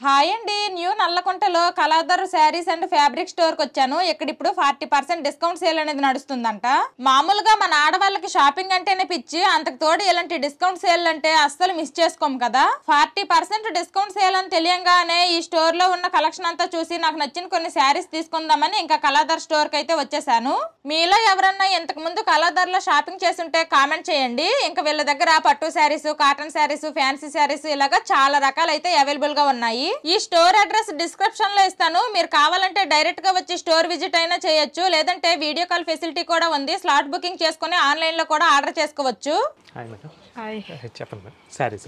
Hi అండి, new నల్లకుంటలో Kaladhar saris and fabric store కి వచ్చాను. ఇక్కడ ఇప్పుడు 40% డిస్కౌంట్ సేల్ అనేది నడుస్తుందంట. మామూలుగా మన ఆడవాళ్ళకి షాపింగ్ అంటేనే పిచ్చి, అంతకు తోడు ఇలాంటి డిస్కౌంట్ సేల్ అంటే అస్సలు మిస్ చేసుకోం కదా. 40% డిస్కౌంట్ సేల్ అని తెలియంగానే ఈ స్టోర్ లో ఉన్న కలెక్షన్ అంతా చూసి నాకు నచ్చిన కొన్ని శారీస్ తీసుకుందామని ఇంకా కళాధర్ స్టోర్ కి అయితే వచ్చేసాను. మీలో ఎవరన్నా ఇంతకు ముందు కళాధర్ లో షాపింగ్ చేస్తుంటే కామెంట్ చేయండి. ఇంకా వీళ్ళ దగ్గర పట్టు శారీస్, కాటన్ శారీస్, ఫ్యాన్సీ శారీస్ ఇలాగా చాలా రకాలు అయితే అవైలబుల్ గా ఉన్నాయి. ఈ స్టోర్ అడ్రస్ డిస్క్రిప్షన్ లో ఇస్తాను. మీరు కావాలంటే డైరెక్ట్ గా వచ్చి స్టోర్ విజిట్ అయినా చేయొచ్చు, లేదంటే వీడియో కాల్ ఫెసిలిటీ కూడా ఉంది. స్లాట్ బుకింగ్ చేసుకుని ఆన్లైన్ లో కూడా ఆర్డర్ చేసుకోవచ్చు. చెప్పండి మేడం. శారీస్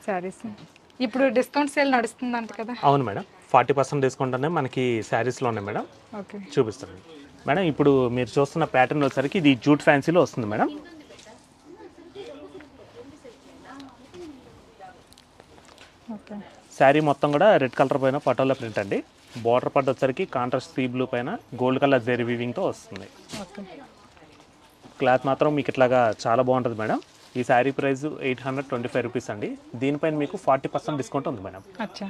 శారీస్ ఇప్పుడు డిస్కౌంట్ సేల్ నడుస్తుందంట కదా. అవును మేడం, 40% డిస్కౌంట్ అనేది మనకి శారీస్లో ఉన్నాయి మేడం. ఓకే, చూపిస్తాను మేడం. ఇప్పుడు మీరు చూస్తున్న ప్యాటర్న్ వచ్చేసరికి ఇది జూట్ ఫ్యాన్సీలో వస్తుంది మేడం. ఓకే. శారీ మొత్తం కూడా రెడ్ కలర్ పైన పటోలా ప్రింట్ అండి. బార్డర్ పార్ట్ వచ్చరికి కాంట్రాస్ట్ సీ బ్లూ పైన గోల్డ్ కలర్ జెరీ వీవింగ్తో వస్తుంది. ఓకే. క్లాత్ మాత్రం మీకు ఇట్లాగా చాలా బాగుంటుంది మేడం. ఈ శారీ ప్రైస్ 825 రూపీస్ అండి. దీనిపైన మీకు 40% డిస్కౌంట్ ఉంది మేడం. అచ్చా,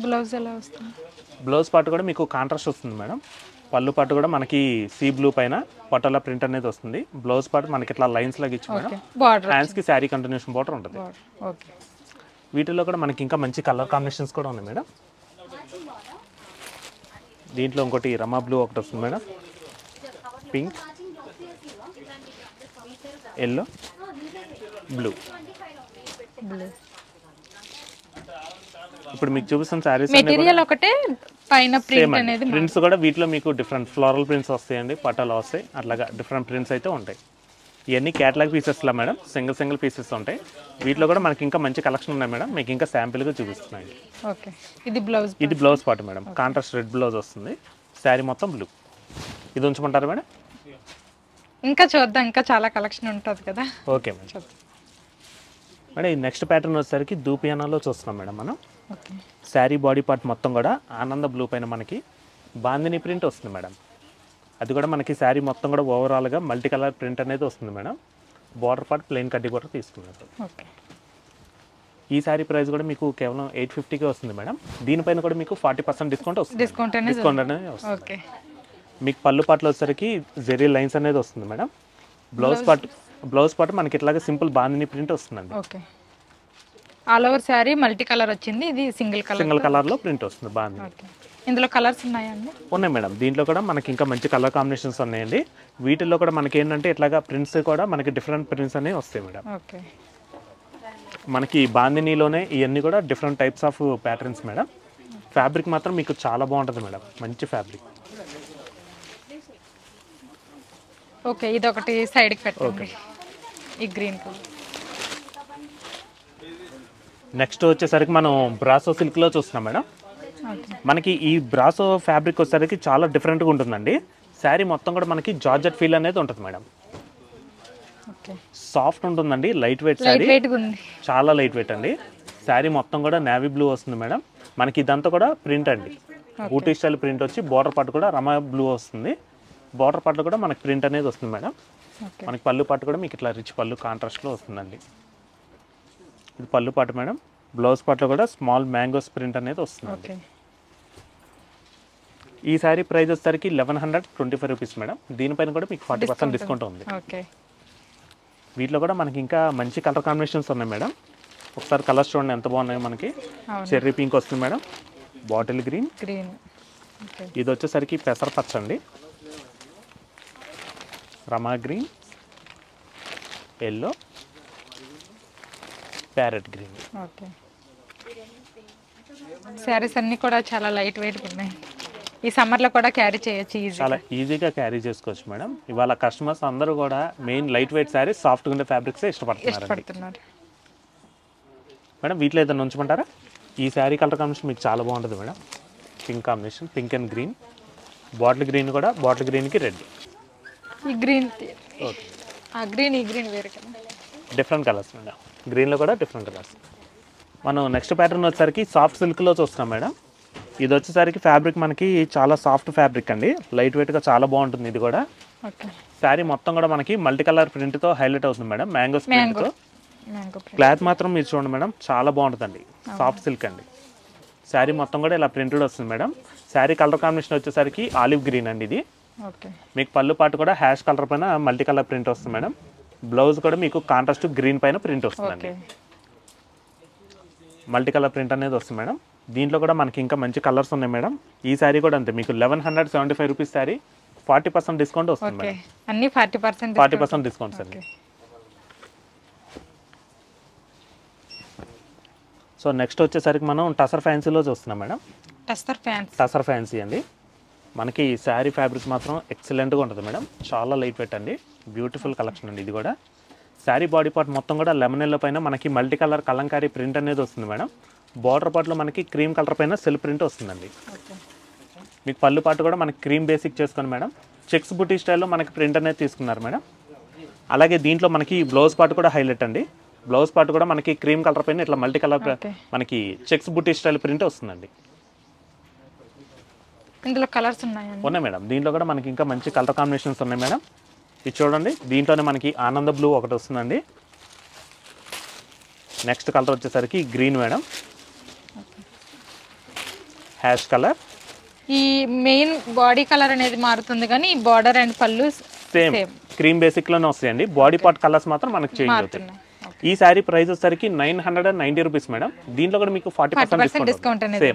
బ్లౌజ్ ఎలా వస్తుంది? బ్లౌజ్ పార్ట్ కూడా మీకు కాంట్రాస్ట్ వస్తుంది మేడం. పళ్ళు పార్ట్ కూడా మనకి సీ బ్లూ పైన పటోలా ప్రింట్ అనేది వస్తుంది. బ్లౌజ్ పార్ట్ మనకి ఇట్లా లైన్స్ లాగా ఇచ్చి మేడం. బార్డర్ హ్యాండ్స్కి శారీ కంటిన్యూషన్ బార్డర్ ఉంటుంది. ఓకే. వీటిలో కూడా మనకి ఇంకా మంచి కలర్ కాంబినేషన్స్ కూడా ఉన్నాయి మేడం. దీంట్లో ఇంకోటి రమా బ్లూ ఒకటి వస్తుంది మేడం, పింక్, ఎల్లో, బ్లూ. ఇప్పుడు మీకు చూపిస్తున్న శారీస్ మెటీరియల్ ఒకటే, పైన ప్రింట్ అనేది ప్రింట్స్ కూడా వీటిలో మీకు డిఫరెంట్ ఫ్లోరల్ ప్రింట్స్ వస్తాయండి, పటాలు వస్తాయి, అట్లాగా డిఫరెంట్ ప్రింట్స్ అయితే ఉంటాయి. ఇవన్నీ క్యాటలాగ్ పీసెస్లా మేడం, సింగిల్ పీసెస్ ఉంటాయి. వీటిలో కూడా మనకి ఇంకా మంచి కలెక్షన్ ఉన్నాయి మేడం. మీకు ఇంకా శాంపిల్గా చూపిస్తున్నాయి. ఓకే. ఇది బ్లౌజ్, ఇది blouse part madam. Contrast red blouse వస్తుంది. శారీ మొత్తం బ్లూ. ఇది ఉంచమంటారా మేడం? ఇంకా చూద్దాం, ఇంకా చాలా కలెక్షన్ ఉంటుంది కదా. Okay madam. మేడం ఈ నెక్స్ట్ ప్యాటర్న్ వచ్చేసరికి దూపియానాలో చూస్తున్నాం మేడం మనం. ఓకే. శారీ బాడీ పార్ట్ మొత్తం కూడా ఆనంద బ్లూ పైన మనకి బాందిని ప్రింట్ వస్తుంది మేడం. అది కూడా మనకి శారీ మొత్తం కూడా ఓవరాల్గా మల్టీ కలర్ ప్రింట్ అనేది వస్తుంది మేడం. బార్డర్ పార్ట్ ప్లెయిన్ కడ్డీ బార్డర్ తీసుకున్నారు. ఓకే. ఈ శారీ ప్రైస్ కూడా మీకు కేవలం 850కే వస్తుంది మేడం. దీనిపైన కూడా మీకు 40% డిస్కౌంట్ వస్తుంది. డిస్కౌంట్ అనేది వస్తుంది. ఓకే. మీకు పళ్ళు పాటలు వచ్చేసరికి జెరీ లైన్స్ అనేది వస్తుంది మేడం. బ్లౌజ్ పార్ట్ మనకి ఇట్లాగా సింపుల్ బాందిని ప్రింట్ వస్తుందండి. Okay. All over sari multi colour వచ్చింది. ఇది సింగిల్ కలర్లో ప్రింట్ వస్తుంది బాందిని. ఓకే. ఇందులో కలర్స్ ఉన్నాయండి? ఉన్నాయి మేడం. దీంట్లో కూడా మనకి ఇంకా మంచి కలర్ కాంబినేషన్స్ ఉన్నాయండి. వీటిల్లో కూడా మనకి ఏంటంటే ఇట్లాగా ప్రింట్స్ కూడా మనకి డిఫరెంట్ ప్రింట్స్ అనేవి వస్తాయి మేడం. ఓకే. మనకి బాందినీలోనే ఇవన్నీ కూడా different types of patterns madam. Fabric మాత్రం మీకు చాలా బాగుంటుంది మేడం, మంచి ఫ్యాబ్రిక్. ఓకే, ఇది ఒకటి సైడ్కి పెట్టండి. ఈ గ్రీన్ కలర్. నెక్స్ట్ వచ్చేసరికి మనం బ్రాసో సిల్క్లో చూస్తున్నాం మేడం. మనకి ఈ బ్రాసో ఫ్యాబ్రిక్ వచ్చేసరికి చాలా డిఫరెంట్గా ఉంటుందండి. శారీ మొత్తం కూడా మనకి జార్జెట్ ఫీల్ అనేది ఉంటుంది మేడం. సాఫ్ట్ ఉంటుందండి, లైట్ వెయిట్ శారీ, చాలా లైట్ వెయిట్ అండి. శారీ మొత్తం కూడా నేవీ బ్లూ వస్తుంది మేడం. మనకి ఇదంతా కూడా ప్రింట్ అండి, బూటీ స్టైల్ ప్రింట్ వచ్చి బార్డర్ పార్ట్ కూడా రమా బ్లూ వస్తుంది. బార్డర్ పార్ట్ కూడా మనకి ప్రింట్ అనేది వస్తుంది మేడం. మనకి పళ్ళు పార్ట్ కూడా మీకు ఇట్లా రిచ్ పళ్ళు కాంట్రాస్ట్లో వస్తుందండి. ఇది పళ్ళు పార్ట్ మేడం. బ్లౌజ్ పార్ట్లో కూడా స్మాల్ మ్యాంగోస్ ప్రింట్ అనేది వస్తుంది. ఈ శారీ ప్రైస్ వచ్చేసరికి 1125 రూపీస్ మేడం. దీనిపైన కూడా మీకు 40% డిస్కౌంట్ ఉంది. వీటిలో కూడా మనకి ఇంకా మంచి కలర్ కాంబినేషన్స్ ఉన్నాయి మేడం. ఒకసారి కలర్స్ చూడండి ఎంత బాగున్నాయో. మనకి చెర్రీ పింక్ వస్తుంది మేడం, బాటిల్ గ్రీన్, ఇది వచ్చేసరికి పెసర పచ్చ అండి, Rama green, yellow, parrot green. Saris అన్ని కూడా చాలా లైట్ వెయిట్ ఉన్నాయి. ఈ సమ్మర్లో కూడా క్యారీ చేయొచ్చు, చాలా ఈజీగా క్యారీ చేసుకోవచ్చు మేడం. ఇవాళ కస్టమర్స్ అందరూ కూడా మెయిన్ లైట్ వెయిట్ శారీస్, సాఫ్ట్గా ఉండే ఫ్యాబ్రిక్స్ ఇష్టపడుతున్నారు మేడం. వీటిలో ఏదైనా ఉంచమంటారా? ఈ శారీ కలర్ కాంబినేషన్ మీకు చాలా బాగుంటుంది madam. Pink combination, pink and green, bottle green కూడా, బాటిల్ గ్రీన్కి రెడ్. ఈ గ్రీన్ గ్రీన్, ఈ గ్రీన్ వేరే కదా, డిఫరెంట్ కలర్స్ మేడం. గ్రీన్లో కూడా డిఫరెంట్ కలర్స్. మనం నెక్స్ట్ ప్యాటర్న్ వచ్చేసరికి సాఫ్ట్ సిల్క్లో చూస్తున్నాం మేడం. ఇది వచ్చేసరికి ఫ్యాబ్రిక్ మనకి చాలా సాఫ్ట్ ఫ్యాబ్రిక్ అండి, లైట్ వెయిట్గా చాలా బాగుంటుంది. ఇది కూడా శారీ మొత్తం కూడా మనకి మల్టీ కలర్ ప్రింట్తో హైలైట్ అవుతుంది మేడం. మ్యాంగోస్ ప్రింట్తో మ్యాంగో ప్రింట్. క్లాత్ మాత్రం మీరు చూడండి మేడం, చాలా బాగుంటుందండి. సాఫ్ట్ సిల్క్ అండి. శారీ మొత్తం కూడా ఇలా ప్రింటెడ్ వస్తుంది మేడం. శారీ కలర్ కాంబినేషన్ వచ్చేసరికి ఆలివ్ గ్రీన్ అండి ఇది. ఓకే. మీకు పళ్ళు పాటు కూడా హ్యాష్ కలర్ పైన మల్టీ కలర్ ప్రింట్ వస్తుంది మేడం. బ్లౌజ్ కూడా మీకు కాంట్రాస్ట్ గ్రీన్ పైన ప్రింట్ వస్తుందండి. ఓకే. మల్టీ కలర్ ప్రింట్ అనేది వస్తుంది మేడం. దీంట్లో కూడా మనకి ఇంకా మంచి కలర్స్ ఉన్నాయి మేడం. ఈ శారీ కూడా అంతే, మీకు 1175 రూపీస్ శారీ 40% డిస్కౌంట్ వస్తుంది ఓకే. మేడం. అన్ని 40% 40% డిస్కౌంట్స్ అండి. సో నెక్స్ట్ వచ్చేసరికి మనం టసర్ ఫ్యాన్సీలో చూస్తున్నాం madam. Tussar fans. Tussar fancy అండి. మనకి శారీ ఫ్యాబ్రిక్ మాత్రం ఎక్సలెంట్గా ఉంటుంది మేడం. చాలా లైట్ వెయిట్ అండి. బ్యూటిఫుల్ కలెక్షన్ అండి ఇది కూడా. శారీ బాడీ పార్ట్ మొత్తం కూడా లెమన్ ఎల్లో పైన మనకి మల్టీ కలర్ కలంకారీ ప్రింట్ అనేది వస్తుంది మేడం. బార్డర్ పార్ట్లో మనకి క్రీమ్ కలర్ పైన సెల్ ప్రింట్ వస్తుందండి. ఓకే. మీకు పళ్ళు పాటు కూడా మనకి క్రీమ్ బేసిక్ చేసుకొని మేడం చెక్స్ బుటీ స్టైల్లో మనకి ప్రింట్ అనేది తీసుకున్నారు మేడం. అలాగే దీంట్లో మనకి బ్లౌజ్ పార్ట్ కూడా హైలైట్ అండి. బ్లౌజ్ పార్ట్ కూడా మనకి క్రీమ్ కలర్ పైన ఇట్లా మల్టీ కలర్ మనకి చెక్స్ బుటీ స్టైల్ ప్రింట్ వస్తుందండి. ఇందులో కలర్స్ ఉన్నాయండి? ఉన్నాయి మేడం. దీంట్లో కూడా మనకి ఇంకా మంచి కలర్ కాంబినేషన్స్ ఉన్నాయి మేడం. ఇది చూడండి, దీంట్లోనే మనకి ఆనంద బ్లూ ఒకటి వస్తుందండి. నెక్స్ట్ కలర్ వచ్చేసరికి గ్రీన్ మేడం, హ్యాష్ కలర్. ఈ మెయిన్ బాడీ కలర్ అనేది మారుతుంది కానీ ఈ బార్డర్ అండ్ పళ్ళు సేమ్ క్రీమ్ బేసిక్ లోనే వస్తాయండి. బాడీ పార్ట్ కలర్స్ మాత్రం మనకి చేంజ్ అవుతాయి. మారుతున్నాయి. ఈ శారీ ప్రైస్ వచ్చేసరికి 990 రూపీస్ మేడం. దీంట్లో కూడా మీకు 40% డిస్కౌంట్ అనేది.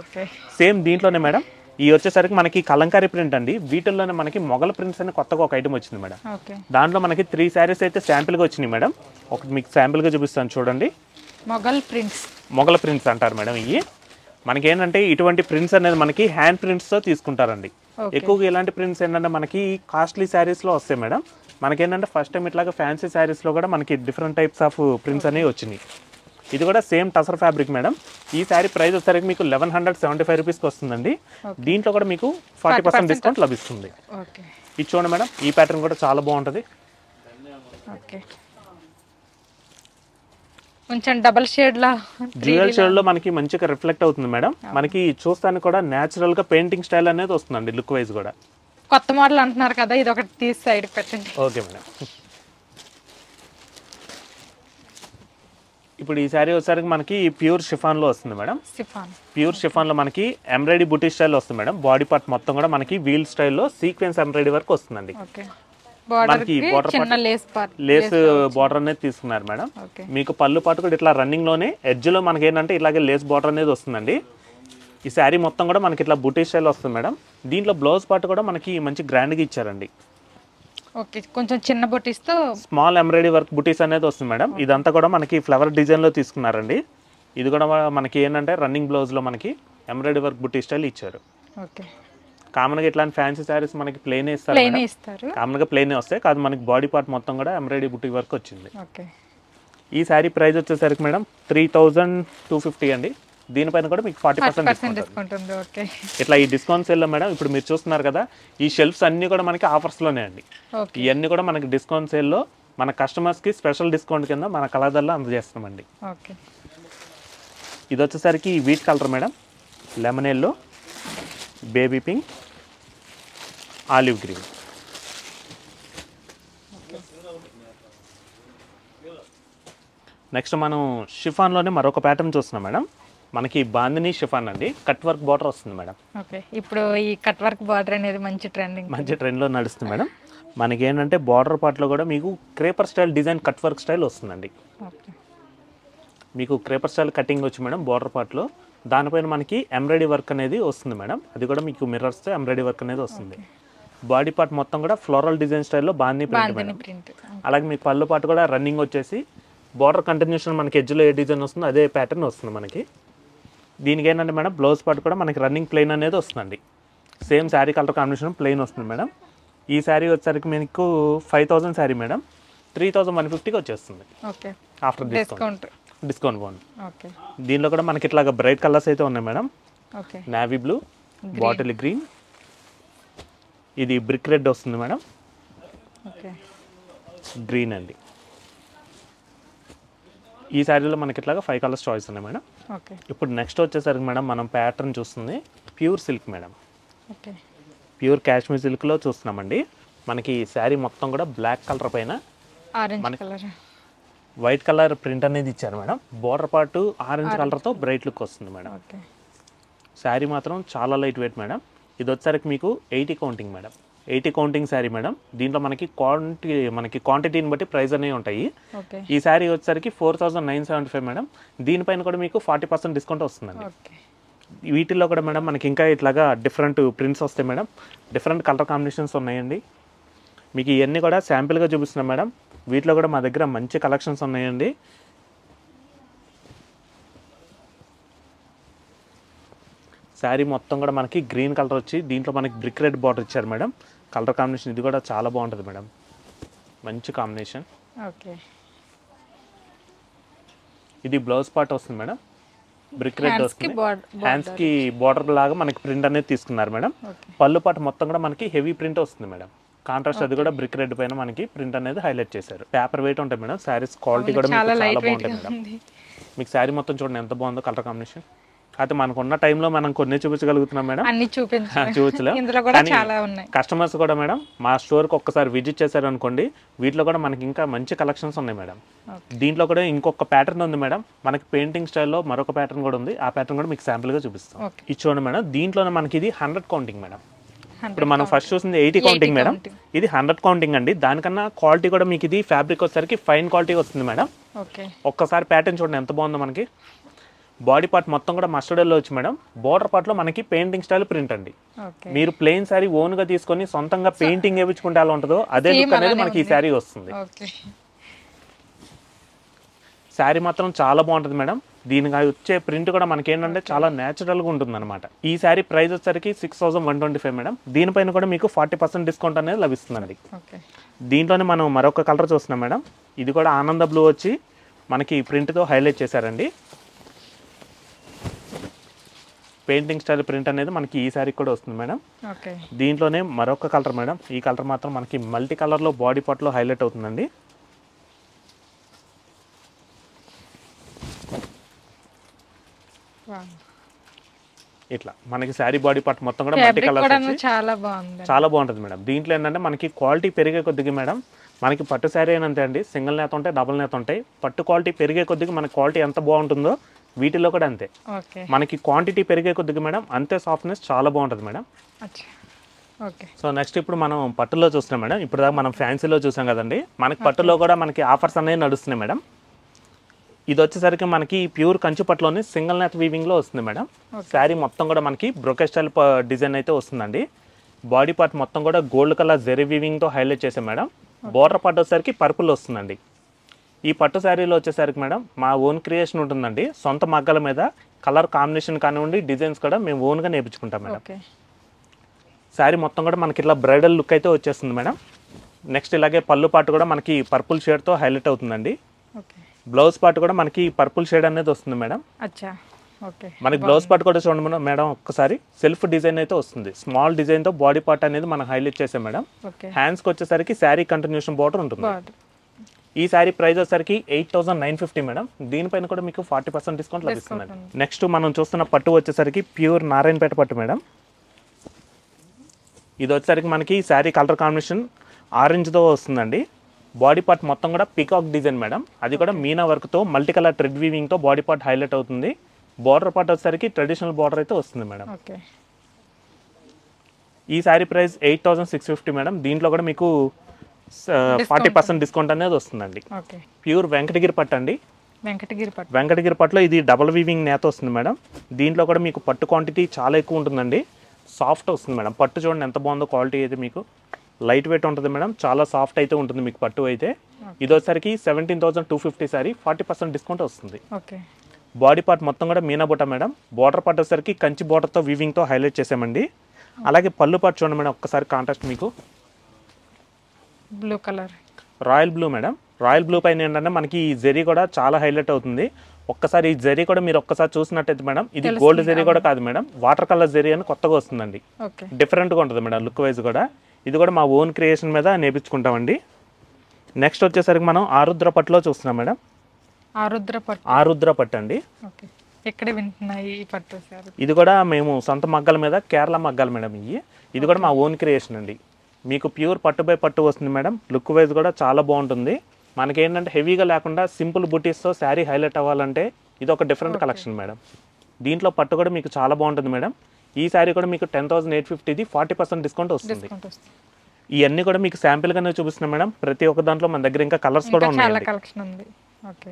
ఓకే. సేమ్ దీంట్లోనే మేడం. ఈ వచ్చేసరికి మనకి కలంకారీ ప్రింట్ అండి. వీటిల్లోనే మనకి మొగల ప్రింట్స్ అని కొత్తగా ఒక ఐటమ్ వచ్చింది మేడం. ఓకే. దాంట్లో మనకి 3 శారీస్ అయితే శాంపిల్గా వచ్చినాయి మేడం. ఒకటి మీకు శాంపిల్గా చూపిస్తాను చూడండి. మొగల్ ప్రింట్స్. మొగల ప్రింట్స్ అంటారు మేడం. ఇవి మనకి ఏంటంటే ఇటువంటి ప్రింట్స్ అనేది మనకి హ్యాండ్ ప్రింట్స్తో తీసుకుంటారండి. ఎక్కువగా ఇలాంటి ప్రింట్స్ ఏంటంటే మనకి కాస్ట్లీ శారీస్లో వస్తాయి మేడం. మనకేంటంటే ఫస్ట్ టైం ఇట్లాగా ఫ్యాన్సీ శారీస్లో కూడా మనకి డిఫరెంట్ టైప్స్ ఆఫ్ ప్రింట్స్ అనేవి వచ్చినాయి. ఇది కూడా సేమ్ టసర్ ఫ్యాబ్రిక్ మేడం. ఈ శారీ ప్రైస్ వచ్చేసరికి మీకు 1175 రూపీస్కి వస్తుందండి. దీంట్లో కూడా మీకు 40% డిస్కౌంట్ లభిస్తుంది. ఓకే. ఇది చూడండి మేడం, ఈ ప్యాటర్న్ కూడా చాలా బాగుంటుంది. ఓకే. కొంచెం డబల్ షేడ్ లా డ్యూయల్ షేడ్ లో మనకి మంచిగా రిఫ్లెక్ట్ అవుతుంది మేడం. మనకి చూస్తానికి కూడా నేచురల్ గా పెయింటింగ్ స్టైల్ అనేది వస్తుందండి. లుక్ వైజ్ కూడా కొత్త మోడల్ అంటున్నారు కదా, ఇది ఒకటి తీసి సైడ్ పెట్టండి. Okay madam. ఇప్పుడు ఈ శారీ వచ్చేసరికి మనకి ప్యూర్ షిఫాన్ లో వస్తుంది మేడం. ప్యూర్ షిఫాన్ లో మనకి ఎంబ్రాయిడరీ బుటీ స్టైల్ వస్తుంది మేడం. బాడీ పార్ట్ మొత్తం కూడా మనకి వీల్ స్టైల్లో సీక్వెన్స్ ఎంబ్రాయిడరీ వర్క్ వస్తుందండి. మనకి లేస్ బార్డర్ అనేది తీసుకున్నారు మేడం. మీకు పళ్ళు పాటు కూడా ఇట్లా రన్నింగ్ లోనే ఎడ్జ్ లో మనకి ఏంటంటే ఇలాగే లేస్ బార్డర్ అనేది వస్తుందండి. ఈ శారీ మొత్తం కూడా మనకి ఇట్లా బుటీ స్టైల్ వస్తుంది మేడం. దీంట్లో బ్లౌజ్ పార్ట్ కూడా మనకి మంచి గ్రాండ్ గా ఇచ్చారండి. ఓకే. కొంచెం చిన్న బుటీస్ తో స్మాల్ ఎంబ్రాయిడరీ వర్క్ బుటీస్ అనేది వస్తుంది మేడం. ఇదంతా కూడా మనకి ఫ్లవర్ డిజైన్ లో తీసుకున్నారండి. ఇది కూడా మనకి ఏంటంటే రన్నింగ్ బ్లౌజ్ లో మనకి ఎంబ్రాయిడరీ వర్క్ బుటీ స్టైల్ ఇచ్చారు. ఓకే. కామన్ గా ఇట్లాంటి ఫ్యాన్సీ శారీస్ మనకి ప్లెయిన్ ఇస్తారు. కామన్ గా ప్లెయిన్ వస్తాయి కాదు, మనకి బాడీ పార్ట్ మొత్తం కూడా ఎంబ్రాయిడరీ బుటీ వర్క్ వచ్చింది. ఓకే. ఈ శారీ ప్రైస్ వచ్చేసరికి మేడం 3250 అండి. దీనిపైన కూడా మీకు 40% డిస్కౌంట్ ఉంది. ఓకే. ఇట్లా ఈ డిస్కౌంట్ సేల్ లో మేడం ఇప్పుడు మీరు చూస్తున్నారు కదా, ఈ షెల్ఫ్స్ అన్ని కూడా మనకి ఆఫర్స్ లోనే అండి. ఇవన్నీ కూడా మనకి డిస్కౌంట్ సేల్ లో మన కస్టమర్స్ కి స్పెషల్ డిస్కౌంట్ కింద మన కలర్లో అందజేస్తున్నామండి. ఓకే. ఇది వచ్చేసరికి wheat colour madam, lemon yellow, baby pink, olive green. Next మనం షిఫాన్లోనే మరొక ప్యాటర్న్ చూస్తున్నాం మేడం. మనకి బాందిని షిఫాన్ అండి. కట్ వర్క్ బార్డర్ వస్తుంది మేడం. ఓకే. ఇప్పుడు ఈ కట్ వర్క్ బార్డర్ అనేది మంచి ట్రెండ్లో నడుస్తుంది మేడం. మనకి ఏంటంటే బార్డర్ పార్ట్లో కూడా మీకు creeper style design cut work style వస్తుందండి. మీకు క్రేపర్ స్టైల్ కటింగ్ వచ్చి మేడం బార్డర్ పార్ట్లో. దానిపైన మనకి ఎంబ్రాయిడరీ వర్క్ అనేది వస్తుంది మేడం. అది కూడా మీకు మిర్రర్స్తో ఎంబ్రాయిడరీ వర్క్ అనేది వస్తుంది. బాడీ పార్ట్ మొత్తం కూడా ఫ్లోరల్ డిజైన్ స్టైల్లో బాందిని ప్రింట్. అలాగే మీకు పళ్ళు పార్ట్ కూడా రన్నింగ్ వచ్చేసి బార్డర్ కంటిన్యూషన్ మనకి ఎడ్జ్లో ఏ డిజైన్ వస్తుందో అదే ప్యాటర్న్ వస్తుంది మనకి. దీనికి ఏంటంటే మేడం బ్లౌజ్ పార్ట్ కూడా మనకి రన్నింగ్ ప్లెయిన్ అనేది వస్తుందండి. Same sari colour combination plain వస్తుంది మేడం. ఈ శారీ వచ్చేసరికి మీకు 5000 శారీ మేడం 3150కి వచ్చేస్తుంది ఆఫ్టర్ డిస్కౌంట్ బాగుంది. దీనిలో కూడా మనకి ఇట్లాగా బ్రైట్ కలర్స్ అయితే ఉన్నాయి madam. Navy blue, bottle green, ఇది బ్రిక్ రెడ్ వస్తుంది మేడం, గ్రీన్ అండి. ఈ శారీలో మనకి ఇట్లాగా 5 కలర్స్ చాయిస్ ఉన్నాయి మేడం. ఇప్పుడు నెక్స్ట్ వచ్చేసరికి మేడం మనం ప్యాటర్న్ చూస్తుంది pure silk madam. Pure Kashmir సిల్క్లో చూస్తున్నామండి. మనకి శారీ మొత్తం కూడా బ్లాక్ కలర్ పైన వైట్ కలర్ ప్రింట్ అనేది ఇచ్చారు మేడం. బోర్డర్ పార్ట్ ఆరెంజ్ కలర్తో బ్రైట్ లుక్ వస్తుంది మేడం. ఓకే. శారీ మాత్రం చాలా లైట్ వెయిట్ మేడం. ఇది వచ్చేసరికి మీకు 80 counting madam. 80 counting sari madam. దీంట్లో మనకి క్వాంటిటీని బట్టి ప్రైస్ అనేవి ఉంటాయి. ఓకే. ఈ శారీ వచ్చేసరికి 4975 మేడం. దీనిపైన కూడా మీకు 40% డిస్కౌంట్ వస్తుందండి. ఓకే. వీటిల్లో కూడా మేడం మనకి ఇంకా ఇట్లాగా డిఫరెంట్ ప్రింట్స్ వస్తాయి మేడం. డిఫరెంట్ కలర్ కాంబినేషన్స్ ఉన్నాయండి. మీకు ఇవన్నీ కూడా శాంపిల్గా చూపిస్తున్నాం మేడం. వీటిలో కూడా మా దగ్గర మంచి కలెక్షన్స్ ఉన్నాయండి. శారీ మొత్తం కూడా మనకి గ్రీన్ కలర్ వచ్చి దీంట్లో మనకి బ్రిక్ రెడ్ బార్డర్ ఇచ్చారు మేడం. కలర్ కాంబినేషన్ ఇది కూడా చాలా బాగుంటుంది మేడం. మంచి కాంబినేషన్. ఓకే. ఇది బ్లౌజ్ పార్ట్ వస్తుంది మేడం. బ్రిక్ రెడ్ వస్తుంది. హ్యాండ్స్కి బార్డర్ లాగా మనకి ప్రింట్ అనేది తీసుకున్నారు మేడం. పళ్ళు పార్ట్ మొత్తం కూడా మనకి హెవీ ప్రింట్ వస్తుంది మేడం. కాంట్రాస్ట్ అది కూడా బ్రిక్ రెడ్ పైన మనకి ప్రింట్ అనేది హైలైట్ చేశారు. పేపర్ వెయిట్ ఉంటాయి మేడం. శారీస్ క్వాలిటీ కూడా మీకు చాలా బాగుంటాయి మేడం. మీకు శారీ మొత్తం చూడండి ఎంత బాగుందో కలర్ కాంబినేషన్. అయితే మనకున్న టైంలో మనం కొన్ని చూపించగలుగుతున్నాం మేడం. అన్ని చూపించలేం. కస్టమర్స్ కూడా మేడం మా స్టోర్కి ఒక్కసారి విజిట్ చేశారు అనుకోండి, వీటిలో కూడా మనకి ఇంకా మంచి కలెక్షన్స్ ఉన్నాయి మేడం. దీంట్లో కూడా ఇంకొక ప్యాటర్న్ ఉంది మేడం. మనకి పెయింటింగ్ స్టైల్లో మరొక ప్యాటర్న్ కూడా ఉంది. ఆ ప్యాటర్న్ కూడా మీకు శాంపుల్గా చూపిస్తాం. ఇది చూడండి మేడం. దీంట్లోనే మనకి ఇది 100 కౌంటింగ్ మేడం. ఇప్పుడు మనం ఫస్ట్ చూసింది 80 కౌంటింగ్ మేడం. ఇది 100 కౌంటింగ్ అండి. దానికన్నా క్వాలిటీ కూడా మీకు ఇది ఫ్యాబ్రిక్ వచ్చేసరికి ఫైన్ క్వాలిటీ వస్తుంది మేడం. ఒక్కసారి ప్యాటర్న్ చూడండి ఎంత బాగుందో. మనకి బాడీ పార్ట్ మొత్తం కూడా మస్టర్డ్ ఎల్లో వచ్చి మేడం. బోర్డర్ పార్ట్ లో మనకి పెయింటింగ్ స్టైల్ ప్రింట్ అండి. మీరు ప్లెయిన్ శారీ ఓన్ గా తీసుకొని సొంతంగా పెయింటింగ్ వేయించుకుంటే ఎలా ఉంటుందో అదే లుక్ అనేది మనకి ఈ శారీ వస్తుంది. శారీ మాత్రం చాలా బాగుంటుంది మేడం. దీనికి వచ్చే ప్రింట్ కూడా మనకి ఏంటంటే చాలా న్యాచురల్గా ఉంటుంది అనమాట. ఈ శారీ ప్రైస్ వచ్చేసరికి 6125 మేడం. దీనిపైన కూడా మీకు 40% డిస్కౌంట్ అనేది లభిస్తుందండి. దీంట్లోనే మనం మరొక కలర్ చూస్తున్నాం మేడం. ఇది కూడా ఆనంద బ్లూ వచ్చి మనకి ప్రింట్తో హైలైట్ చేశారండి. పెయింటింగ్ స్టైల్ ప్రింట్ అనేది మనకి ఈ శారీ కూడా వస్తుంది మేడం. దీంట్లోనే మరొక కలర్ మేడం. ఈ కలర్ మాత్రం మనకి మల్టీ కలర్లో బాడీ పార్ట్లో హైలైట్ అవుతుందండి. ఇట్లా మనకి శారీ బాడీ పార్ట్ మొత్తం కూడా మల్టీ కలర్స్ చాలా బాగుంటుంది మేడం. దీంట్లో ఏంటంటే మనకి క్వాలిటీ పెరిగే కొద్దిగా మేడం మనకి పట్టు శారీ అయినంతే అండి. సింగిల్ నేత ఉంటాయి, డబుల్ నేత ఉంటాయి. పట్టు క్వాలిటీ పెరిగే కొద్దిగా మన క్వాలిటీ ఎంత బాగుంటుందో వీటిలో కూడా అంతే. మనకి క్వాంటిటీ పెరిగే కొద్దిగా మేడం అంతే సాఫ్ట్నెస్ చాలా బాగుంటుంది మేడం. సో నెక్స్ట్ ఇప్పుడు మనం పట్టులో చూస్తున్నాం మేడం. ఇప్పుడు దాకా మనం ఫ్యాన్సీలో చూసాం కదండి. మనకి పట్టులో కూడా మనకి ఆఫర్స్ అనేవి నడుస్తున్నాయి మేడం. ఇది వచ్చేసరికి మనకి ప్యూర్ కంచి పట్టులోని సింగిల్ నెట్ వీవింగ్లో వస్తుంది మేడం. శారీ మొత్తం కూడా మనకి బ్రోకెట్ స్టైల్ డిజైన్ అయితే వస్తుందండి. బాడీ పార్ట్ మొత్తం కూడా గోల్డ్ కలర్ జెరీ వీవింగ్తో హైలైట్ చేసాం మేడం. బోర్డర్ పార్ట్ వచ్చేసరికి పర్పుల్ వస్తుందండి. ఈ పట్టు శారీలో వచ్చేసరికి మేడం మా ఓన్ క్రియేషన్ ఉంటుందండి. సొంత మగ్గల మీద కలర్ కాంబినేషన్ కానివ్వండి, డిజైన్స్ కూడా మేము ఓన్గా నేర్పించుకుంటాం మేడం. శారీ మొత్తం కూడా మనకి ఇట్లా బ్రైడల్ లుక్ అయితే వచ్చేస్తుంది మేడం. నెక్స్ట్ ఇలాగే పళ్ళు పార్ట్ కూడా మనకి పర్పుల్ షేడ్తో హైలైట్ అవుతుందండి. బ్లౌజ్ పార్ట్ కూడా మనకి పర్పుల్ షేడ్ అనేది వస్తుంది మేడం. మనకి బ్లౌజ్ పార్ట్ కూడా చూడండి మేడం. ఒక్కసారి సెల్ఫ్ డిజైన్ అయితే వస్తుంది. స్మాల్ డిజైన్తో బాడీ పార్ట్ అనేది మనం హైలైట్ చేసాం మేడం. హ్యాండ్స్కి వచ్చేసరికి శారీ కంటిన్యూషన్ బార్డర్ ఉంటుంది. ఈ శారీ ప్రైస్ వచ్చేసరికి 8950 మేడం. దీనిపైన కూడా మీకు 40% డిస్కౌంట్ లభిస్తుందండి. నెక్స్ట్ మనం చూస్తున్న పట్టు వచ్చేసరికి ప్యూర్ నారాయణపేట పట్టు మేడం. ఇది వచ్చేసరికి మనకి శారీ కలర్ కాంబినేషన్ ఆరెంజ్తో వస్తుందండి. బాడీ పార్ట్ మొత్తం కూడా పీకాక్ డిజైన్ మేడం. అది కూడా మీనా వర్క్తో మల్టీ కలర్ థ్రెడ్ వీవింగ్తో బాడీ పార్ట్ హైలైట్ అవుతుంది. బార్డర్ పార్ట్ వచ్చేసరికి ట్రెడిషనల్ బార్డర్ అయితే వస్తుంది మేడం. ఈ శారీ ప్రైస్ 8650 మేడం. దీంట్లో కూడా మీకు 40% డిస్కౌంట్ అనేది వస్తుందండి. ప్యూర్ వెంకటగిరి పట్టు అండి. వెంకటగిరి పట్టులో ఇది డబుల్ వీవింగ్ నేత వస్తుంది మేడం. దీంట్లో కూడా మీకు పట్టు క్వాంటిటీ చాలా ఎక్కువ ఉంటుందండి. సాఫ్ట్ వస్తుంది మేడం. పట్టు చూడండి ఎంత బాగుందో. క్వాలిటీ అయితే మీకు లైట్ వెయిట్ ఉంటుంది మేడం. చాలా సాఫ్ట్ అయితే ఉంటుంది మీకు పట్టు అయితే. ఇది వచ్చేసరికి 17250 శారీ 40% డిస్కౌంట్ వస్తుంది. బాడీ పార్ట్ మొత్తం కూడా మీనా బుట్ట మేడం. బార్డర్ పార్ట్ వచ్చేసరికి కంచి బార్డర్తో వీవింగ్తో హైలైట్ చేసామండి. అలాగే పళ్ళు పార్ట్ చూడండి మేడం. ఒక్కసారి కాంట్రాస్ట్ మీకు blue colour royal blue madam. Royal blue పైన ఏంటంటే మనకి ఈ జెరీ కూడా చాలా హైలైట్ అవుతుంది. ఒక్కసారి ఈ జెరీ కూడా మీరు ఒక్కసారి చూసినట్టయితే మేడం ఇది గోల్డ్ జెరీ కూడా కాదు మేడం. వాటర్ కలర్ జెరీ అని కొత్తగా వస్తుందండి. డిఫరెంట్గా ఉంటుంది మేడం లుక్ వైజ్ కూడా. ఇది కూడా మా ఓన్ క్రియేషన్ మీద నేర్పించుకుంటామండి. నెక్స్ట్ వచ్చేసరికి మనం ఆరుద్ర పట్టులో చూస్తున్నాం మేడం. ఆరుద్ర పట్టు అండి. ఎక్కడ వింటున్నాయి ఈ పట్టు సార్? ఇది కూడా మేము సొంత మగ్గల మీద కేరళ మగ్గాలు మేడం. ఇది కూడా మా ఓన్ క్రియేషన్ అండి. మీకు ప్యూర్ పట్టు బై పట్టు వస్తుంది మేడం. లుక్ వైజ్ కూడా చాలా బాగుంటుంది. మనకేంటంటే హెవీగా లేకుండా సింపుల్ బుటీస్తో శారీ హైలైట్ అవ్వాలంటే ఇది ఒక డిఫరెంట్ కలెక్షన్ మేడం. దీంట్లో పట్టు కూడా మీకు చాలా బాగుంటుంది మేడం. ఈ శారీ కూడా మీకు 10,850 40% డిస్కౌంట్ వస్తుంది. ఇవన్నీ కూడా మీకు శాంపిల్గానే చూపిస్తున్నాం మేడం. ప్రతి ఒక్క దాంట్లో మన దగ్గర ఇంకా కలర్స్ కూడా ఉన్నాయండి.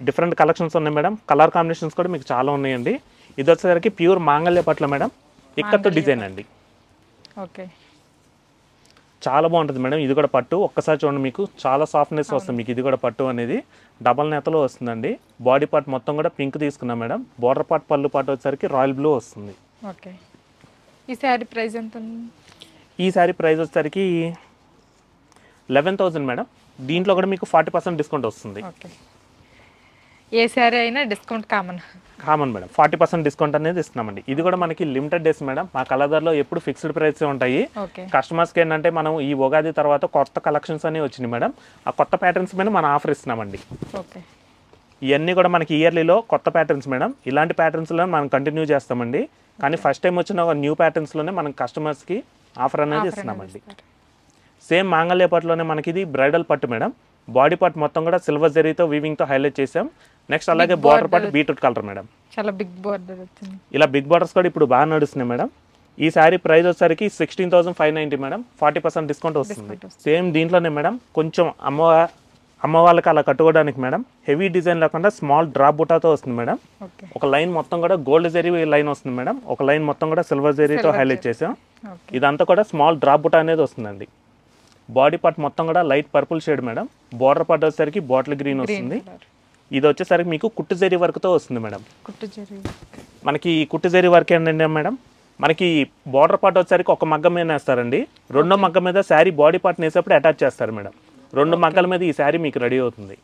డిఫరెంట్ కలెక్షన్స్ ఉన్నాయి మేడం. కలర్ కాంబినేషన్స్ కూడా మీకు చాలా ఉన్నాయండి. ఇది వచ్చేసరికి ప్యూర్ మాంగళ్య పట్ల మేడం, ఇక్కత్తో డిజైన్ అండి. ఓకే, చాలా బాగుంటుంది మేడం. ఇది కూడా పట్టు ఒక్కసారి చూడండి, మీకు చాలా సాఫ్ట్నెస్ వస్తుంది. మీకు ఇది కూడా పట్టు అనేది డబల్ నేతలో వస్తుందండి. బాడీ పార్ట్ మొత్తం కూడా పింక్ తీసుకున్నాం మేడం. బోర్డర్ పార్ట్ పళ్ళు పార్ట్ వచ్చేసరికి రాయల్ బ్లూ వస్తుంది. ఓకే, ఈ శారీ ప్రైస్ ఎంత? ఈ శారీ ప్రైస్ వచ్చేసరికి 11,000 మేడం. దీంట్లో కూడా మీకు 40% డిస్కౌంట్ వస్తుంది. ఓకే, ఏ శారీ అయినా డిస్కౌంట్ కామన్ మేడం. 40% డిస్కౌంట్ అనేది ఇస్తున్నామండి. ఇది కూడా మనకి లిమిటెడ్ డేస్ మేడం. మా కలర్లో ఎప్పుడు ఫిక్స్డ్ ప్రైస్ ఉంటాయి. కస్టమర్స్కి ఏంటంటే మనం ఈ ఉగాది తర్వాత కొత్త కలెక్షన్స్ అనేవి వచ్చినాయి మేడం. ఆ కొత్త ప్యాటర్న్స్ మీద మనం ఆఫర్ ఇస్తున్నామండి. ఓకే, ఇవన్నీ కూడా మనకి ఇయర్లీలో కొత్త ప్యాటర్న్స్ మేడం. ఇలాంటి ప్యాటర్న్స్లో మనం కంటిన్యూ చేస్తామండి. కానీ ఫస్ట్ టైం వచ్చిన న్యూ ప్యాటర్న్స్లోనే మనం కస్టమర్స్కి ఆఫర్ అనేది ఇస్తున్నామండి. సేమ్ మాంగళ్య పట్టులోనే మనకి ఇది బ్రైడల్ పట్టు మేడం. బాడీ పార్ట్ మొత్తం కూడా సిల్వర్ జరీతో వీవింగ్తో హైలైట్ చేసాం. నెక్స్ట్ అలాగే border part beetroot colour madam. చాలా బిగ్ బార్డర్ వచ్చింది. ఇలా బిగ్ బార్డర్స్ కూడా ఇప్పుడు బాగా నడుస్తున్నాయి మేడం. ఈ శారీ ప్రైస్ వచ్చేసరికి 16,590 మేడం. 40% డిస్కౌంట్ వస్తుంది. సేమ్ దీంట్లోనే మేడం కొంచెం అమ్మ వాళ్ళకి అలా కట్టుకోవడానికి మేడం హెవీ డిజైన్ లేకుండా స్మాల్ డ్రాప్ బుటాతో వస్తుంది మేడం. ఒక లైన్ మొత్తం కూడా గోల్డ్ జరీ లైన్ వస్తుంది మేడం. ఒక లైన్ మొత్తం కూడా సిల్వర్ జరీతో హైలైట్ చేసాం. ఇదంతా కూడా స్మాల్ డ్రాప్ బుటా అనేది వస్తుందండి. బాడీ పార్ట్ మొత్తం కూడా light purple shade madam. Border part వచ్చేసరికి బాటిల్ గ్రీన్ వస్తుంది. ఇది వచ్చేసరికి మీకు కుట్టు జరీ వర్క్తో వస్తుంది మేడం. మనకి కుట్టు జరీ వర్క్ ఏంటంటే మేడం, మనకి బార్డర్ పార్ట్ వచ్చేసరికి ఒక మగ్గం మీద వేస్తారండి. రెండో మగ్గం మీద శారీ బాడీ పార్ట్ వేసేప్పుడు అటాచ్ చేస్తారు మేడం. 2 మగ్గల మీద ఈ శారీ మీకు రెడీ అవుతుంది.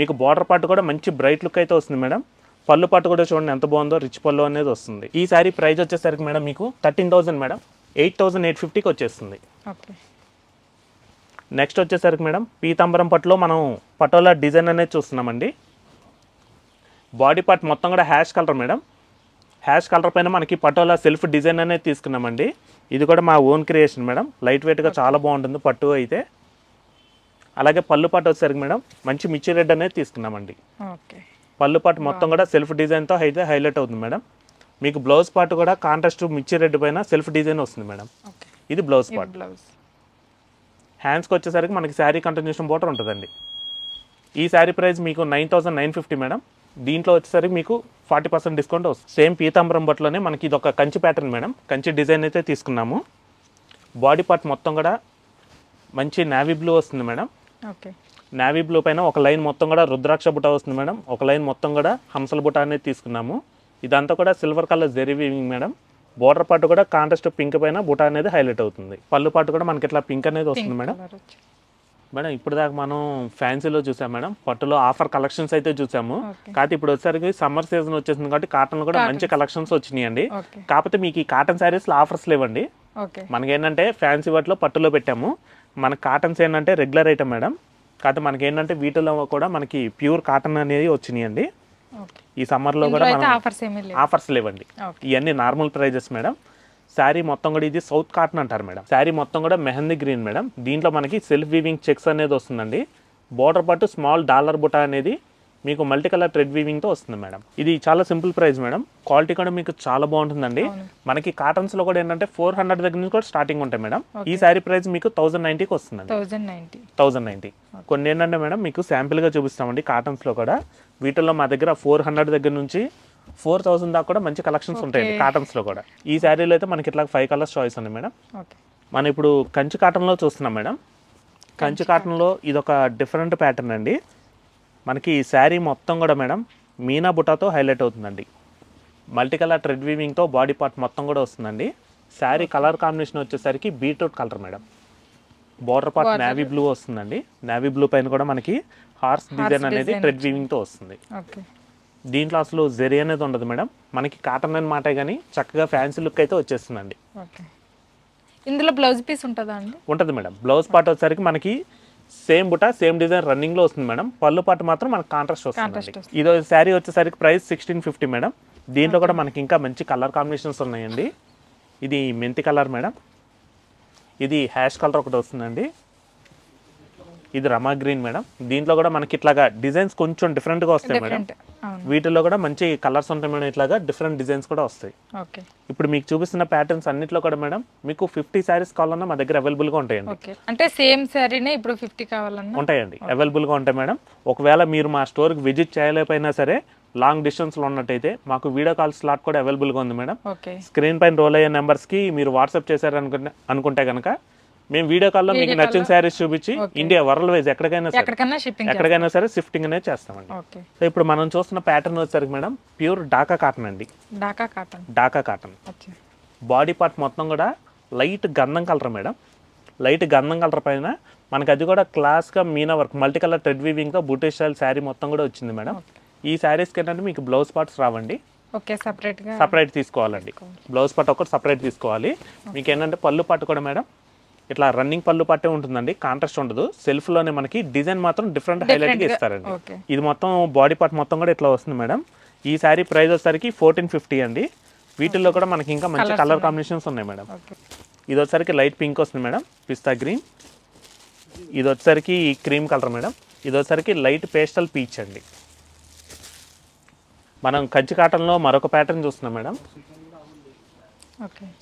మీకు బార్డర్ పార్ట్ కూడా మంచి బ్రైట్ లుక్ అయితే వస్తుంది మేడం. పళ్ళు పార్ట్ కూడా చూడండి ఎంత బాగుందో, రిచ్ పళ్ళు అనేది వస్తుంది. ఈ శారీ ప్రైస్ వచ్చేసరికి మేడం మీకు 13,000 మేడం. 8,850కి వచ్చేస్తుంది. నెక్స్ట్ వచ్చేసరికి మేడం పీతాంబరం పట్టులో మనం పటోలా డిజైన్ అనేది చూస్తున్నామండి. బాడీ పార్ట్ మొత్తం కూడా ash colour madam. Ash colour పైన మనకి పటోలా సెల్ఫ్ డిజైన్ అనేది తీసుకున్నామండి. ఇది కూడా మా ఓన్ క్రియేషన్ మేడం. లైట్ వెయిట్గా చాలా బాగుంటుంది పట్టు అయితే. అలాగే పళ్ళు పాటు వచ్చేసరికి మేడం మంచి మిర్చి రెడ్ అనేది తీసుకున్నామండి. పళ్ళు పాటు మొత్తం కూడా సెల్ఫ్ డిజైన్తో అయితే హైలైట్ అవుతుంది మేడం. మీకు బ్లౌజ్ పార్ట్ కూడా కాంట్రాస్ట్ మిర్చి రెడ్ పైన సెల్ఫ్ డిజైన్ వస్తుంది మేడం. ఇది బ్లౌజ్ పార్ట్. హ్యాండ్స్కి వచ్చేసరికి మనకి శారీ కంటిన్యూషన్ బోర్డర్ ఉంటుందండి. ఈ శారీ ప్రైస్ మీకు 9,950 మేడం. దీంట్లో వచ్చేసరికి మీకు 40% డిస్కౌంట్ వస్తుంది. సేమ్ పీతాంబరం బట్టలోనే మనకి ఇది ఒక Kanchi pattern madam. Kanchi design అయితే తీసుకున్నాము. బాడీ పార్ట్ మొత్తం కూడా మంచి నావీ బ్లూ వస్తుంది మేడం. నావీ బ్లూ పైన ఒక లైన్ మొత్తం కూడా రుద్రాక్ష బుట్ట వస్తుంది మేడం. ఒక లైన్ మొత్తం కూడా హంసల బుట్ట అనేది తీసుకున్నాము. ఇదంతా కూడా silver colour zari weaving madam. Border part కూడా కాంట్రాస్ట్ పింక్ పైన బుట్ట అనేది హైలైట్ అవుతుంది. పళ్ళు పార్ట్ కూడా మనకి ఇట్లా పింక్ అనేది వస్తుంది మేడం. మేడం ఇప్పుడు దాకా మనం ఫ్యాన్సీలో చూసాం మేడం. పట్టులో ఆఫర్ కలెక్షన్స్ అయితే చూసాము. కాకపోతే ఇప్పుడు వచ్చేసరికి సమ్మర్ సీజన్ వచ్చేసింది కాబట్టి కాటన్ కూడా మంచి కలెక్షన్స్ వచ్చినాయండి. కాకపోతే మీకు ఈ కాటన్ శారీస్లో ఆఫర్స్ లేవండి. మనకేంటంటే ఫ్యాన్సీ వాటిలో పట్టులో పెట్టాము. మన కాటన్స్ ఏంటంటే రెగ్యులర్ ఐటమ్ మేడం. కాకపోతే మనకి ఏంటంటే వీటిలో కూడా మనకి ప్యూర్ కాటన్ అనేది వచ్చినాయండి. ఈ సమ్మర్లో కూడా ఆఫర్స్ లేవండి. ఇవన్నీ నార్మల్ ప్రైజెస్ మేడం. శారీ మొత్తం కూడా ఇది సౌత్ కాటన్ అంటారు మేడం. శారీ మొత్తం కూడా మెహందీ గ్రీన్ మేడం. దీంట్లో మనకి సెల్ఫ్ వీవింగ్ చెక్స్ అనేది వస్తుందండి. బోర్డర్ పాటు స్మాల్ డాలర్ బుటా అనేది మీకు మల్టీ కలర్ థ్రెడ్ వీవింగ్తో వస్తుంది మేడం. ఇది చాలా సింపుల్ ప్రైస్ మేడం. క్వాలిటీ కూడా మీకు చాలా బాగుంటుందండి. మనకి కాటన్స్లో కూడా ఏంటంటే 400 దగ్గర నుంచి కూడా స్టార్టింగ్ ఉంటాయి మేడం. ఈ శారీ ప్రైస్ మీకు 1,090కి వస్తుందండి. 1,090. కొన్ని ఏంటంటే మేడం మీకు శాంపిల్గా చూపిస్తామండి. కాటన్స్లో కూడా వీటిల్లో మా దగ్గర 400 దగ్గర నుంచి 4,000 దాకా కూడా మంచి కలెక్షన్స్ ఉంటాయండి కాటన్స్లో కూడా. ఈ శారీలో అయితే మనకి ఇట్లా 5 కలర్స్ చాయిస్ ఉంది మేడం. మనం ఇప్పుడు కంచి కాటన్లో చూస్తున్నాం మేడం. కంచి కాటన్లో ఇదొక డిఫరెంట్ ప్యాటర్న్ అండి. మనకి ఈ శారీ మొత్తం కూడా మేడం మీనా బుటాతో హైలైట్ అవుతుందండి. మల్టీ కలర్ థ్రెడ్ వీవింగ్తో బాడీ పార్ట్ మొత్తం కూడా వస్తుందండి. శారీ కలర్ కాంబినేషన్ వచ్చేసరికి beetroot colour madam. Border part navy blue వస్తుందండి. నావీ బ్లూ పైన కూడా మనకి హార్స్ డిజైన్ అనేది థ్రెడ్ వీవింగ్తో వస్తుంది. దీంట్లో అసలు జరీ అనేది ఉండదు మేడం. మనకి కాటన్ అని మాటే కానీ చక్కగా ఫ్యాన్సీ లుక్ అయితే వచ్చేస్తుందండి. ఇందులో బ్లౌజ్ పీస్ ఉంటుందా అండి? ఉంటుంది మేడం. బ్లౌజ్ పార్ట్ వచ్చేసరికి మనకి సేమ్ బుటా సేమ్ డిజైన్ రన్నింగ్లో వస్తుంది మేడం. పళ్ళు పార్ట్ మాత్రం మనకి కాంట్రాస్ట్ వస్తుంది. ఇది శారీ వచ్చేసరికి ప్రైస్ 1650 మేడం. దీంట్లో కూడా మనకి ఇంకా మంచి కలర్ కాంబినేషన్స్ ఉన్నాయండి. ఇది మెంతి కలర్ మేడం. ఇది హ్యాష్ కలర్ ఒకటి వస్తుందండి. ఇది రమా గ్రీన్ మేడం. దీంట్లో కూడా మనకి ఇట్లాగా డిజైన్స్ కొంచెం డిఫరెంట్గా వస్తాయి మేడం. వీటిల్లో కూడా మంచి కలర్స్ ఉంటాయి మేడం. ఇట్లాగా డిఫరెంట్ డిజైన్స్ కూడా వస్తాయి. ఓకే. ఇప్పుడు మీకు చూపిస్తున్న ప్యాటర్న్స్ అన్నిట్లో కూడా మేడం మీకు 50 శారీస్ కావాలన్నా మా దగ్గర అవైలబుల్గా ఉంటాయండి. ఓకే. అంటే సేమ్ శారీనే ఇప్పుడు 50 కావాలన్నా ఉంటాయండి, అవైలబుల్గా ఉంటాయి మేడం. ఒకవేళ మీరు మా స్టోర్కి విజిట్ చేయలేకపోయినా సరే లాంగ్ డిస్టెన్స్లో ఉన్నట్టయితే మాకు వీడియో కాల్ స్లాట్ కూడా అవైలబుల్గా ఉంది మేడం. ఓకే. స్క్రీన్ పైన రోల్ అయ్యే నెంబర్స్కి మీరు వాట్సాప్ చేశారు అనుకుంటే కనుక మేము వీడియో కాల్లో మీకు నచ్చిన శారీస్ చూపించి ఇండియా వరల్డ్ వైజ్ ఎక్కడికైనా సరే షిఫ్టింగ్ అనేది చేస్తామండి. సో ఇప్పుడు మనం చూస్తున్న ప్యాటర్న్ వచ్చేసరికి మేడం ప్యూర్ డాకా కాటన్ అండి. డాకా కాటన్ బాడీ పార్ట్ మొత్తం కూడా లైట్ గంధం కలర్ మేడం. లైట్ గంధం కలర్ పైన మనకి అది కూడా క్లాస్గా meena work multi colour thread వీవింగ్తో బూటీ స్టైల్ శారీ మొత్తం కూడా వచ్చింది మేడం. ఈ శారీస్కి ఏంటంటే మీకు బ్లౌజ్ పార్ట్స్ రావండి, సపరేట్ తీసుకోవాలండి. బ్లౌజ్ పార్ట్ ఒకటి సపరేట్ తీసుకోవాలి. మీకు ఏంటంటే పళ్ళు పార్ట్ కూడా మేడం ఇట్లా రన్నింగ్ పళ్ళు పట్టే ఉంటుందండి, కాంట్రాస్ట్ ఉండదు. సెల్ఫ్ లోనే మనకి డిజైన్ మాత్రం డిఫరెంట్ హైలైట్ గా ఇస్తారండి. ఇది మొత్తం బాడీ పార్ట్ మొత్తం కూడా ఇట్లా వస్తుంది మేడం. ఈ శారీ ప్రైస్ వచ్చేసరికి 1450 అండి. వీటిల్లో కూడా మనకి ఇంకా మంచి కలర్ కాంబినేషన్స్ ఉన్నాయి మేడం. ఇది వచ్చేసరికి లైట్ పింక్ వస్తుంది మేడం, పిస్తా గ్రీన్. ఇది వచ్చేసరికి క్రీమ్ కలర్ మేడం. ఇది వచ్చేసరికి లైట్ పేస్టల్ పీచ్ అండి. మనం కంచి కాటన్లో మరొక ప్యాటర్న్ చూస్తున్నాం మేడం.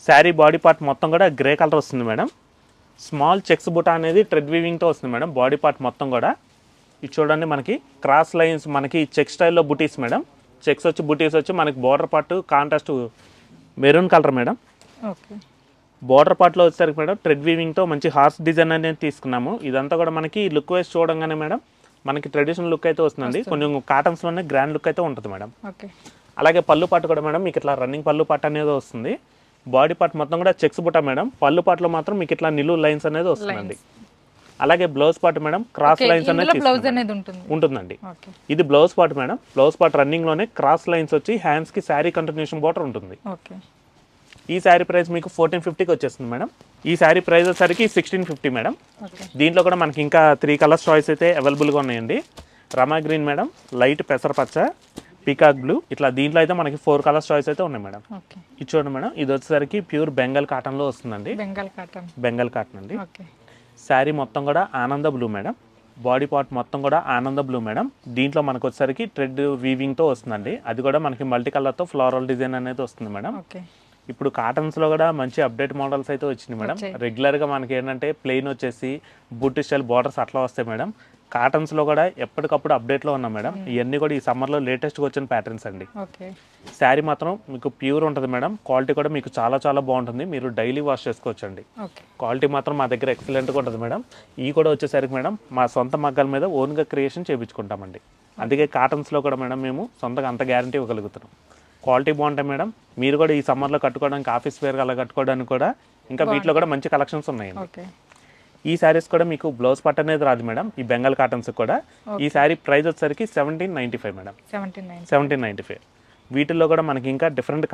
శారీ బాడీ పార్ట్ మొత్తం కూడా గ్రే కలర్ వస్తుంది మేడం. స్మాల్ చెక్స్ బుటా అనేది థ్రెడ్ వీవింగ్తో వస్తుంది మేడం. బాడీ పార్ట్ మొత్తం కూడా ఇది చూడండి మనకి క్రాస్ లైన్స్ మనకి చెక్ స్టైల్లో బుటీస్ మేడం. చెక్స్ వచ్చి బుటీస్ వచ్చి మనకి border part contrast maroon colour madam. Border పార్ట్లో వచ్చేసరికి మేడం థ్రెడ్ వీవింగ్తో మంచి హార్స్ డిజైన్ అనేది తీసుకున్నాము. ఇదంతా కూడా మనకి లుక్ వైజ్ చూడంగానే మేడం మనకి ట్రెడిషనల్ లుక్ అయితే వస్తుందండి. కొంచెం కాటన్స్లోనే గ్రాండ్ లుక్ అయితే ఉంటుంది మేడం. అలాగే పళ్ళు పార్ట్ కూడా మేడం మీకు ఇట్లా రన్నింగ్ పళ్ళు పార్ట్ అనేది వస్తుంది. బాడీ పార్ట్ మొత్తం కూడా చెక్స్ బుటా మేడం. పళ్ళు పార్ట్లో మాత్రం మీకు ఇట్లా నిలువు లైన్స్ అనేది వస్తుందండి. అలాగే blouse part madam cross lines అనేది ఉంటుందండి. ఇది blouse part madam. Blouse part running లోనే క్రాస్ లైన్స్ వచ్చి హ్యాండ్స్ కి శారీ కంటిన్యూషన్ బార్డర్ ఉంటుంది. ఈ శారీ ప్రైస్ మీకు 1450కి వచ్చేస్తుంది మేడం. ఈ శారీ ప్రైస్ వచ్చేసరికి 1650 మేడం. దీంట్లో కూడా మనకి ఇంకా 3 కలర్స్ చాయిస్ అయితే అవైలబుల్గా ఉన్నాయండి. రమా గ్రీన్ మేడం, లైట్ పెసరపచ్చ, పీకాక్ బ్లూ, ఇట్లా దీంట్లో అయితే మనకి 4 కలర్స్ చాయిస్ అయితే ఉన్నాయి మేడం. ఇది చూడండి మేడం, ఇది వచ్చేసరికి ప్యూర్ బెంగాల్ కాటన్ లో వస్తుందండి. బెంగాల్ కాటన్ అండి. శారీ మొత్తం కూడా ఆనంద బ్లూ మేడం. బాడీ పార్ట్ మొత్తం కూడా ఆనంద బ్లూ మేడం. దీంట్లో మనకు వచ్చేసరికి థ్రెడ్ వీవింగ్ తో వస్తుందండి. అది కూడా మనకి మల్టీ కలర్ తో ఫ్లోరల్ డిజైన్ అనేది వస్తుంది మేడం. ఇప్పుడు కాటన్స్ లో కూడా మంచి అప్డేట్ మోడల్స్ అయితే వచ్చినాయి మేడం. రెగ్యులర్ గా మనకి ఏంటంటే ప్లెయిన్ వచ్చేసి బూటీ స్టైల్ బార్డర్స్ అట్లా వస్తాయి మేడం. కాటన్స్ లో కూడా ఎప్పటికప్పుడు అప్డేట్ లో ఉన్నాం మేడం. ఇవన్నీ కూడా ఈ సమ్మర్ లో లేటెస్ట్ గా వచ్చిన ప్యాటర్న్స్ అండి. శారీ మాత్రం మీకు ప్యూర్ ఉంటుంది మేడం. క్వాలిటీ కూడా మీకు చాలా చాలా బాగుంటుంది. మీరు డైలీ వాష్ చేసుకోవచ్చు అండి. క్వాలిటీ మాత్రం మా దగ్గర ఎక్సలెంట్ గా ఉంటుంది మేడం. ఈ కూడా వచ్చేసరికి మేడం మా సొంత మగ్గాల మీద ఓన్ గా క్రియేషన్ చేయించుకుంటామండి. అందుకే కాటన్స్ లో కూడా మేడం మేము సొంతగా అంత గ్యారంటీ ఇవ్వగలుగుతున్నాం. క్వాలిటీ బాగుంటాయి మేడం. మీరు కూడా ఈ సమ్మర్ లో కట్టుకోవడానికి ఆఫీస్ వేర్ అలా కట్టుకోవడానికి కూడా ఇంకా వీటిలో కూడా మంచి కలెక్షన్స్ ఉన్నాయండి. ఈ శారీస్ కూడా మీకు బ్లౌజ్ పార్ట్ అనేది రాదు మేడం. ఈ బెంగాల్ కాటన్స్ కూడా ఈ శారీ ప్రైస్ వచ్చేసరికి 1795 మేడం. 1795. వీటిల్లో కూడా మనకి ఇంకా డిఫరెంట్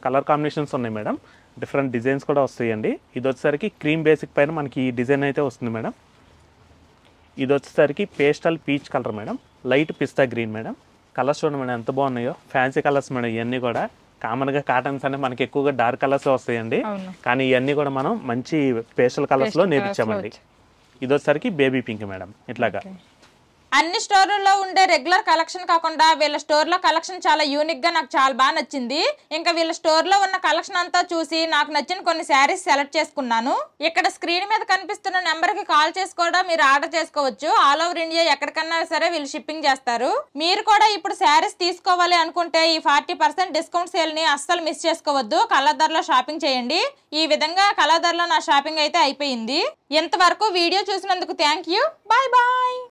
కలర్ కాంబినేషన్స్ ఉన్నాయి మేడం. డిఫరెంట్ డిజైన్స్ కూడా వస్తాయండి. ఇది వచ్చేసరికి క్రీమ్ బేసిక్ పైన మనకి ఈ డిజైన్ అయితే వస్తుంది మేడం. ఇది వచ్చేసరికి pastel peach colour madam, light pista green madam. Colours చూడండి మేడం ఎంత బాగున్నాయో, ఫ్యాన్సీ కలర్స్ మేడం. ఇవన్నీ కూడా కామన్గా కాటన్స్ అంటే మనకి ఎక్కువగా డార్క్ కలర్స్ వస్తాయండి. కానీ ఇవన్నీ కూడా మనం మంచి పేస్టల్ కలర్స్లో నేర్పించామండి. ఇది వచ్చేసరికి బేబీ పింక్ మేడం. ఇట్లాగా అన్ని స్టోర్లలో ఉండే రెగ్యులర్ కలెక్షన్ కాకుండా వీళ్ళ స్టోర్ లో కలెక్షన్ చాలా యూనిక్ గా నాకు చాలా బాగా నచ్చింది. ఇంకా వీళ్ళ స్టోర్ లో ఉన్న కలెక్షన్ అంతా చూసి నాకు నచ్చిన కొన్ని శారీస్ సెలెక్ట్ చేసుకున్నాను. ఇక్కడ స్క్రీన్ మీద కనిపిస్తున్న నెంబర్ కి కాల్ చేసి కూడా మీరు ఆర్డర్ చేసుకోవచ్చు. ఆల్ ఓవర్ ఇండియా ఎక్కడికన్నా సరే వీళ్ళు షిప్పింగ్ చేస్తారు. మీరు కూడా ఇప్పుడు శారీస్ తీసుకోవాలి అనుకుంటే ఈ 40% డిస్కౌంట్ సేల్ ని అస్సలు మిస్ చేసుకోవద్దు. కలర్దర్లో షాపింగ్ చేయండి. ఈ విధంగా కలర్దర్లో నా షాపింగ్ అయితే అయిపోయింది. ఇంతవరకు వీడియో చూసినందుకు థ్యాంక్ యూ. Bye bye.